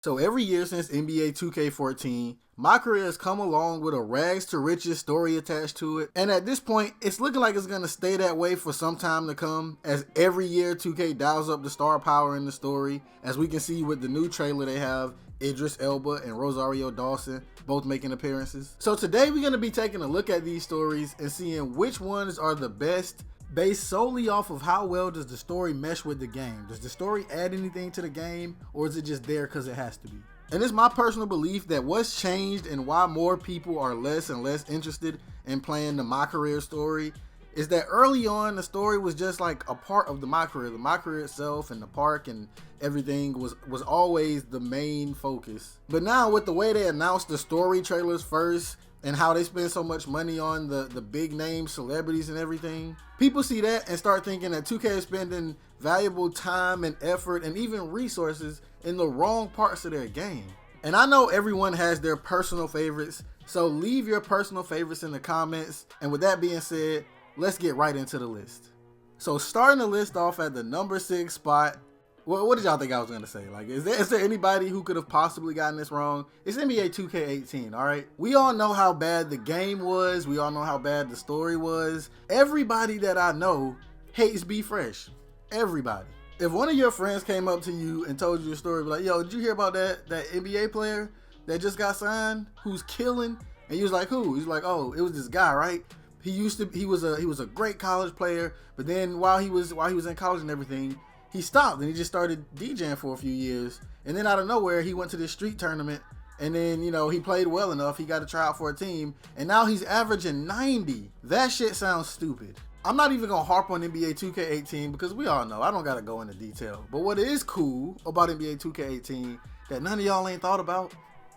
So every year since NBA 2K14, MyCareer has come along with a rags to riches story attached to it. And at this point, it's looking like it's going to stay that way for some time to come, as every year 2K dials up the star power in the story, as we can see with the new trailer they have Idris Elba and Rosario Dawson both making appearances. So today we're going to be taking a look at these stories and seeing which ones are the best, based solely off of how well does the story mesh with the game. Does the story add anything to the game, or is it just there because it has to be? And it's my personal belief that what's changed and why more people are less and less interested in playing the MyCareer story is that early on the story was just like a part of the MyCareer. The MyCareer itself and the park and everything was always the main focus. But now with the way they announced the story trailers first and how they spend so much money on the big name celebrities and everything, people see that and start thinking that 2K is spending valuable time and effort and even resources in the wrong parts of their game. And I know everyone has their personal favorites, so leave your personal favorites in the comments. And with that being said, let's get right into the list. So starting the list off at the number 6 spot, what did y'all think I was going to say? Like, is there anybody who could have possibly gotten this wrong? It's NBA 2K18, all right? We all know how bad the game was. We all know how bad the story was. Everybody that I know hates Be Fresh. Everybody. If one of your friends came up to you and told you a story, like, yo, did you hear about that NBA player that just got signed who's killing? And you was like, who? He's like, oh, it was this guy, right? He was a great college player, but then while he was in college and everything, he stopped and he just started DJing for a few years. And then out of nowhere, he went to this street tournament, and then, you know, he played well enough. He got to try out for a team, and now he's averaging 90. That shit sounds stupid. I'm not even gonna harp on NBA 2K18 because we all know I don't gotta go into detail. But what is cool about NBA 2K18 that none of y'all ain't thought about,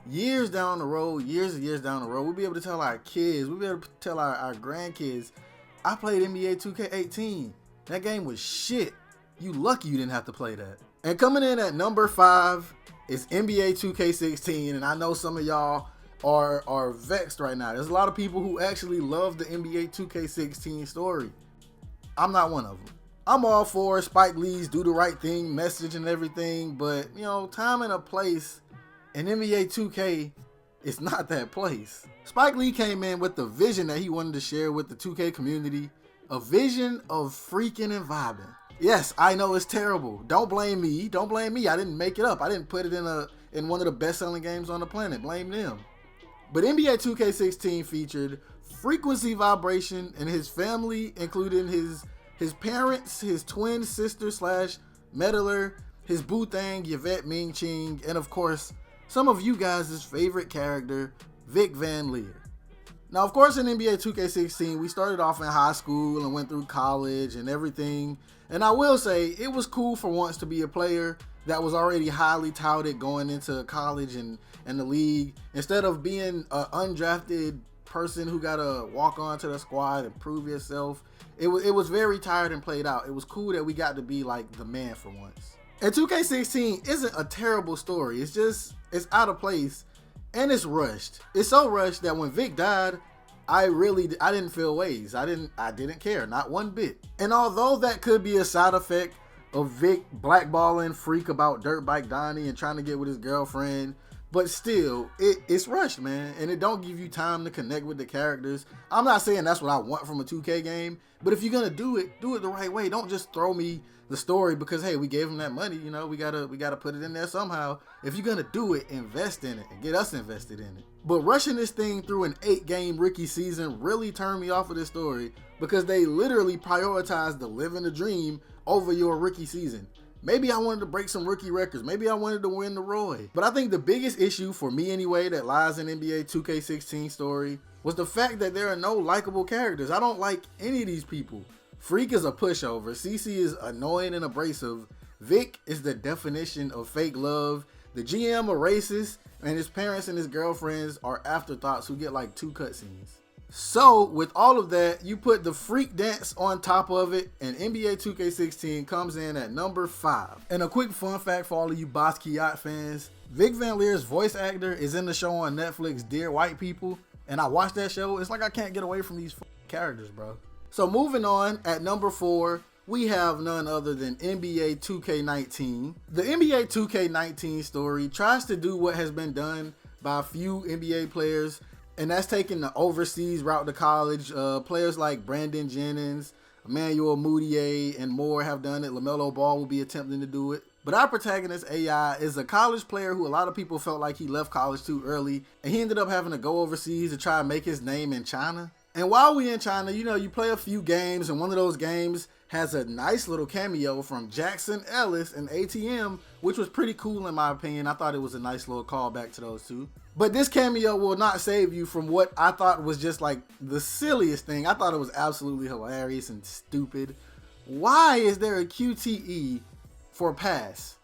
years down the road, years and years down the road, we'll be able to tell our kids, we'll be able to tell our grandkids, I played NBA 2K18. That game was shit. You lucky you didn't have to play that. And coming in at number 5 is NBA 2K16, and I know some of y'all are vexed right now. There's a lot of people who actually love the NBA 2K16 story. I'm not one of them. I'm all for Spike Lee's do the right thing message and everything, but you know, time and a place, and NBA 2K is not that place. Spike Lee came in with the vision that he wanted to share with the 2K community, a vision of freaking and vibing. Yes, I know it's terrible. Don't blame me. Don't blame me. I didn't make it up. I didn't put it in one of the best-selling games on the planet. Blame them. But NBA 2K16 featured frequency vibration and his family, including his parents, his twin sister / meddler, his boo thang, Yvette Ming Ching, and of course, some of you guys' favorite character, Vic Van Leer. Now, of course, in NBA 2K16, we started off in high school and went through college and everything. And I will say, it was cool for once to be a player that was already highly touted going into college and the league, instead of being an undrafted person who got to walk onto the squad and prove yourself. It was very tired and played out. It was cool that we got to be like the man for once. And 2K16 isn't a terrible story. It's out of place. And it's rushed. It's so rushed that when Vic died, I didn't feel ways. I didn't care, not one bit. And although that could be a side effect of Vic blackballing Freak about Dirt Bike Donnie and trying to get with his girlfriend, but still, it's rushed, man. And it don't give you time to connect with the characters. I'm not saying that's what I want from a 2K game, but if you're gonna do it the right way. Don't just throw me the story because, hey, we gave him that money, you know, we gotta put it in there somehow. If you're gonna do it, invest in it and get us invested in it. But rushing this thing through an 8-game rookie season really turned me off of this story because they literally prioritized the living the dream over your rookie season. Maybe I wanted to break some rookie records. Maybe I wanted to win the Roy. But I think the biggest issue for me anyway that lies in NBA 2K16 story was the fact that there are no likable characters. I don't like any of these people. Freak is a pushover. CC is annoying and abrasive. Vic is the definition of fake love. The GM a racist, and his parents and his girlfriends are afterthoughts who get like 2 cutscenes. So with all of that, you put the Freak dance on top of it, and NBA 2K16 comes in at number 5. And a quick fun fact for all of you Basquiat fans, Vic Van Leer's voice actor is in the show on Netflix, Dear White People, and I watched that show. It's like I can't get away from these characters, bro. So moving on, at number 4, we have none other than NBA 2K19. The NBA 2K19 story tries to do what has been done by a few NBA players, and that's taking the overseas route to college. Players like Brandon Jennings, Emmanuel Mudiay, and more have done it. LaMelo Ball will be attempting to do it. But our protagonist, AI, is a college player who a lot of people felt like he left college too early, and he ended up having to go overseas to try and make his name in China. And while we in China, you play a few games, and one of those games has a nice little cameo from Jackson Ellis and ATM, which was pretty cool in my opinion. I thought it was a nice little callback to those two. But this cameo will not save you from what I thought was just like the silliest thing. I thought it was absolutely hilarious and stupid. Why is there a QTE for pass?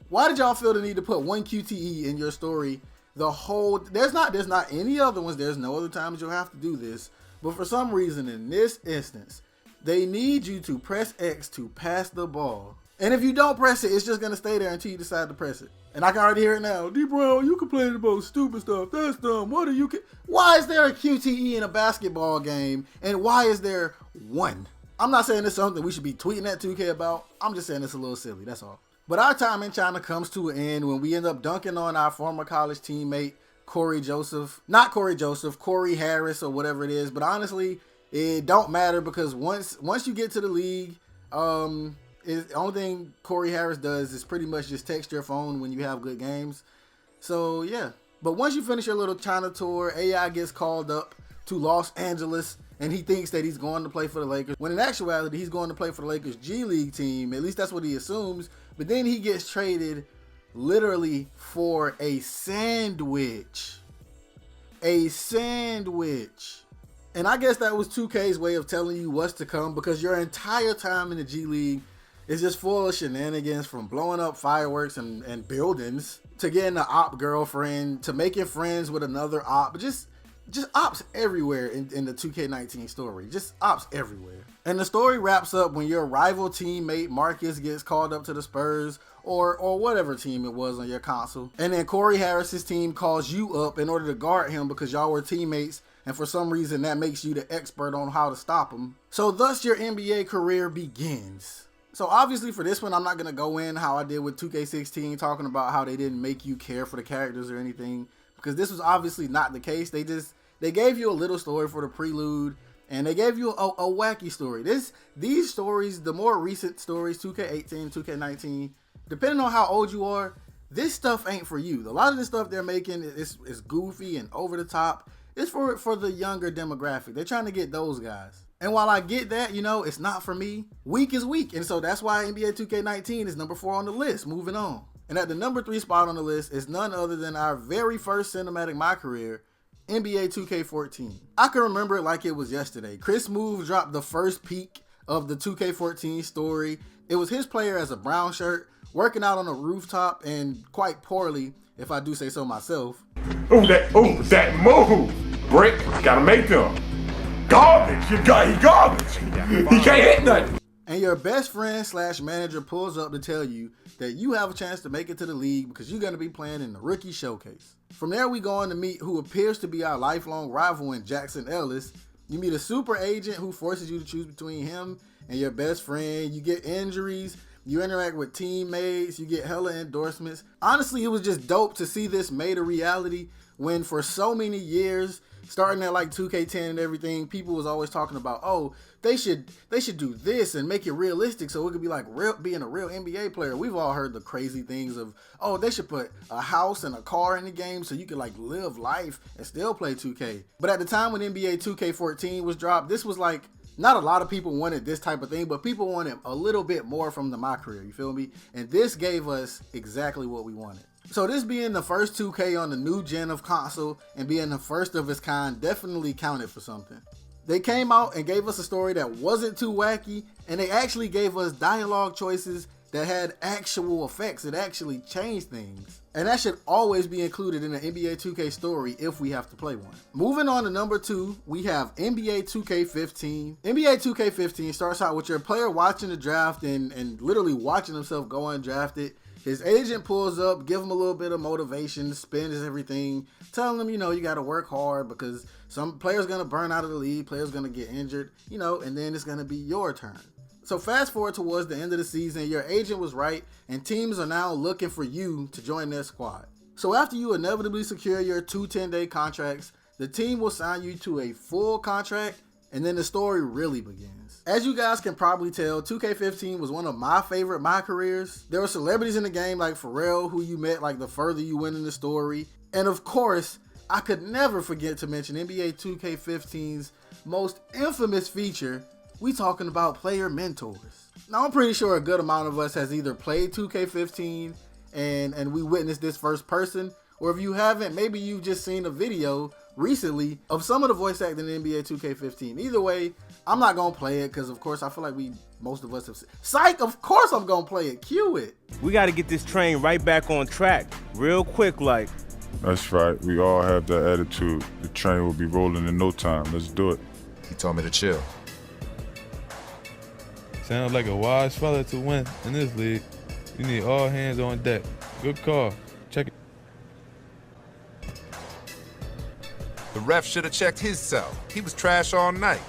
Why did y'all feel the need to put one QTE in your story? There's not any other ones. There's no other times you'll have to do this. But for some reason in this instance, they need you to press X to pass the ball. And if you don't press it, it's just going to stay there until you decide to press it. And I can already hear it now. D-Brown, you complaining about stupid stuff. That's dumb. Why is there a QTE in a basketball game? And why is there one? I'm not saying it's something we should be tweeting at 2K about. I'm just saying it's a little silly. That's all. But our time in China comes to an end when we end up dunking on our former college teammate, Corey Harris or whatever it is. But honestly, it don't matter because once you get to the league, the only thing Corey Harris does is pretty much just text your phone when you have good games. So yeah. But once you finish your little China tour, AI gets called up to Los Angeles and he thinks that he's going to play for the Lakers, when in actuality he's going to play for the Lakers G League team. At least that's what he assumes. But then he gets traded literally for a sandwich. A sandwich. And I guess that was 2K's way of telling you what's to come, because your entire time in the G League is just full of shenanigans, from blowing up fireworks and buildings to getting an op girlfriend to making friends with another op. Just ops everywhere in the 2K19 story. Just ops everywhere. And the story wraps up when your rival teammate Marcus gets called up to the Spurs or whatever team it was on your console. And then Corey Harris's team calls you up in order to guard him because y'all were teammates, and for some reason that makes you the expert on how to stop him. So thus your NBA career begins. So obviously for this one, I'm not going to go in how I did with 2K16 talking about how they didn't make you care for the characters or anything, because this was obviously not the case. They gave you a little story for the prelude, and they gave you a wacky story. These stories, the more recent stories, 2K18, 2K19, depending on how old you are, this stuff ain't for you. A lot of the stuff they're making is goofy and over the top. It's for the younger demographic. They're trying to get those guys. And while I get that, it's not for me. Weak is weak. And so that's why NBA 2K19 is number 4 on the list. Moving on. And at the number 3 spot on the list is none other than our very first cinematic MyCareer, NBA 2K14. I can remember it like it was yesterday. Chris Move dropped the first peek of the 2K14 story. It was his player as a brown shirt, working out on a rooftop, and quite poorly, if I do say so myself. That move! Brick, gotta make them. Garbage! He garbage! He can't hit nothing! And your best friend / manager pulls up to tell you that you have a chance to make it to the league because you're going to be playing in the rookie showcase. From there, we go on to meet who appears to be our lifelong rival in Jackson Ellis. You meet a super agent who forces you to choose between him and your best friend. You get injuries. You interact with teammates. You get hella endorsements. Honestly, it was just dope to see this made a reality when for so many years, starting at like 2K10 and everything, people was always talking about, oh, they should do this and make it realistic so it could be like being a real NBA player. We've all heard the crazy things of, oh, they should put a house and a car in the game so you could like live life and still play 2K. But at the time when NBA 2K14 was dropped, this was like, not a lot of people wanted this type of thing, but people wanted a little bit more from the MyCareer, you feel me? And this gave us exactly what we wanted. So this being the first 2K on the new gen of console and being the first of its kind definitely counted for something. They came out and gave us a story that wasn't too wacky, and they actually gave us dialogue choices that had actual effects. It actually changed things. And that should always be included in an NBA 2K story if we have to play one. Moving on to number 2, we have NBA 2K15. NBA 2K15 starts out with your player watching the draft and literally watching himself go undrafted. His agent pulls up, give him a little bit of motivation, spins everything, telling him, you got to work hard because some players going to burn out of the league, players going to get injured, and then it's going to be your turn. So fast forward towards the end of the season, your agent was right, and teams are now looking for you to join their squad. So after you inevitably secure your 2 10-day contracts, the team will sign you to a full contract, and then the story really begins. As you guys can probably tell, 2K15 was one of my favorite MyCareers. There were celebrities in the game like Pharrell, who you met like the further you went in the story. And of course, I could never forget to mention NBA 2K15's most infamous feature. We talking about player mentors. Now I'm pretty sure a good amount of us has either played 2K15 and we witnessed this first person, or if you haven't, maybe you've just seen a video recently of some of the voice acting in NBA 2K15. Either way, I'm not gonna play it because of course I feel like most of us have psych, of course I'm gonna play it. Cue it. We gotta get this train right back on track real quick like. That's right, we all have that attitude. The train will be rolling in no time. Let's do it. He told me to chill. Sounds like a wise fella to win in this league. You need all hands on deck. Good call. Check it. The ref should have checked his cell. He was trash all night.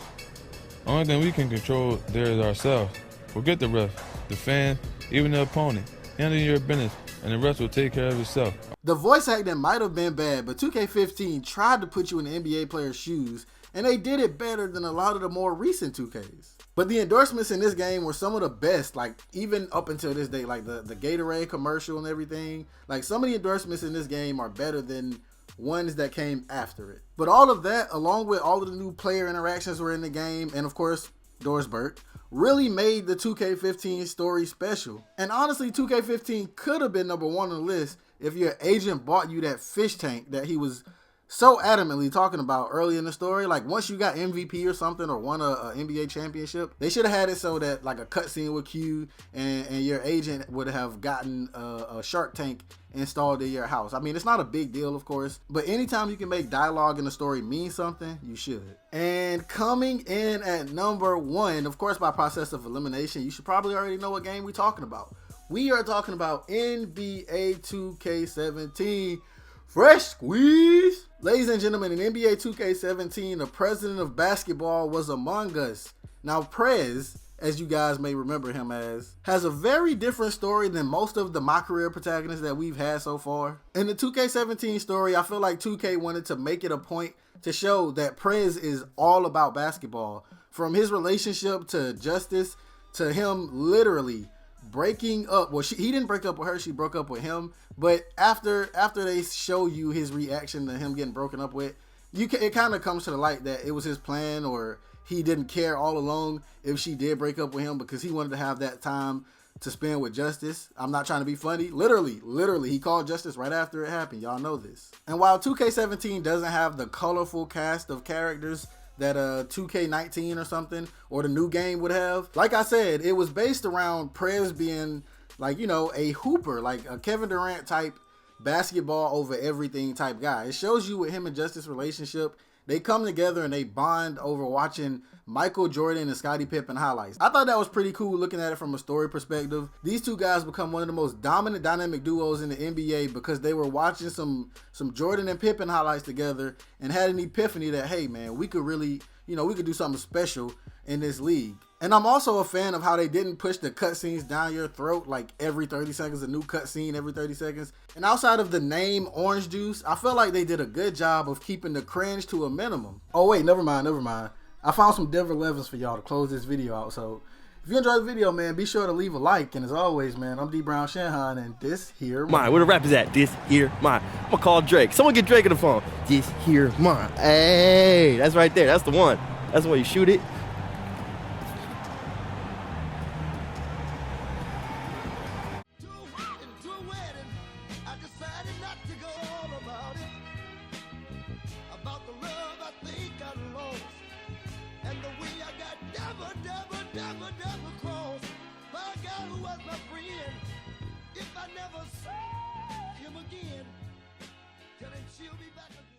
Only thing we can control there is ourselves. Forget the ref, the fan, even the opponent. Handle your business, and the rest will take care of itself. The voice acting might have been bad, but 2K15 tried to put you in the NBA player's shoes, and they did it better than a lot of the more recent 2Ks. But the endorsements in this game were some of the best, like even up until this day, like the Gatorade commercial and everything. Like some of the endorsements in this game are better than ones that came after it. But all of that, along with all of the new player interactions were in the game, and of course, Doris Burke, really made the 2K15 story special. And honestly, 2K15 could have been #1 on the list if your agent bought you that fish tank that he was so adamantly talking about early in the story. Like once you got MVP or something or won a NBA championship, they should have had it so that like a cutscene would cue and your agent would have gotten a shark tank installed in your house. I mean, it's not a big deal, of course, but anytime you can make dialogue in a story mean something, you should. And coming in at #1, of course, by process of elimination, you should probably already know what game we're talking about. We are talking about NBA 2K17. Fresh squeeze. Ladies and gentlemen, in NBA 2K17, the president of basketball was among us. Now, Prez, as you guys may remember him as, has a very different story than most of the MyCareer protagonists that we've had so far. In the 2K17 story, I feel like 2K wanted to make it a point to show that Prez is all about basketball. From his relationship to Justice, to him literally breaking up. Well, he didn't break up with her, she broke up with him. But after they show you his reaction to him getting broken up with, it kind of comes to the light that it was his plan, or he didn't care all along if she did break up with him because he wanted to have that time to spend with Justice. I'm not trying to be funny. Literally, he called Justice right after it happened. Y'all know this. And while 2K17 doesn't have the colorful cast of characters that 2K19 or something, or the new game would have, like I said, it was based around Prez being like, a hooper, like a Kevin Durant type basketball over everything type guy. It shows you with him and Justice relationship. They come together and they bond over watching Michael Jordan and Scottie Pippen highlights. I thought that was pretty cool looking at it from a story perspective. These two guys become one of the most dominant dynamic duos in the NBA because they were watching some Jordan and Pippen highlights together and had an epiphany that, hey man, we could really, we could do something special in this league. And I'm also a fan of how they didn't push the cutscenes down your throat like every 30 seconds, a new cutscene every 30 seconds. And outside of the name Orange Juice, I feel like they did a good job of keeping the cringe to a minimum. Oh wait, never mind. I found some Denver levels for y'all to close this video out. So if you enjoyed the video, man, be sure to leave a like. And as always, man, I'm D Brown Shanhan, and this here Mine. Where the rap is at? This here mine. I'm gonna call Drake. Someone get Drake on the phone. This here mine. Hey, that's right there. That's the one. That's the way you shoot it. If I never saw him again, then she'll be back again.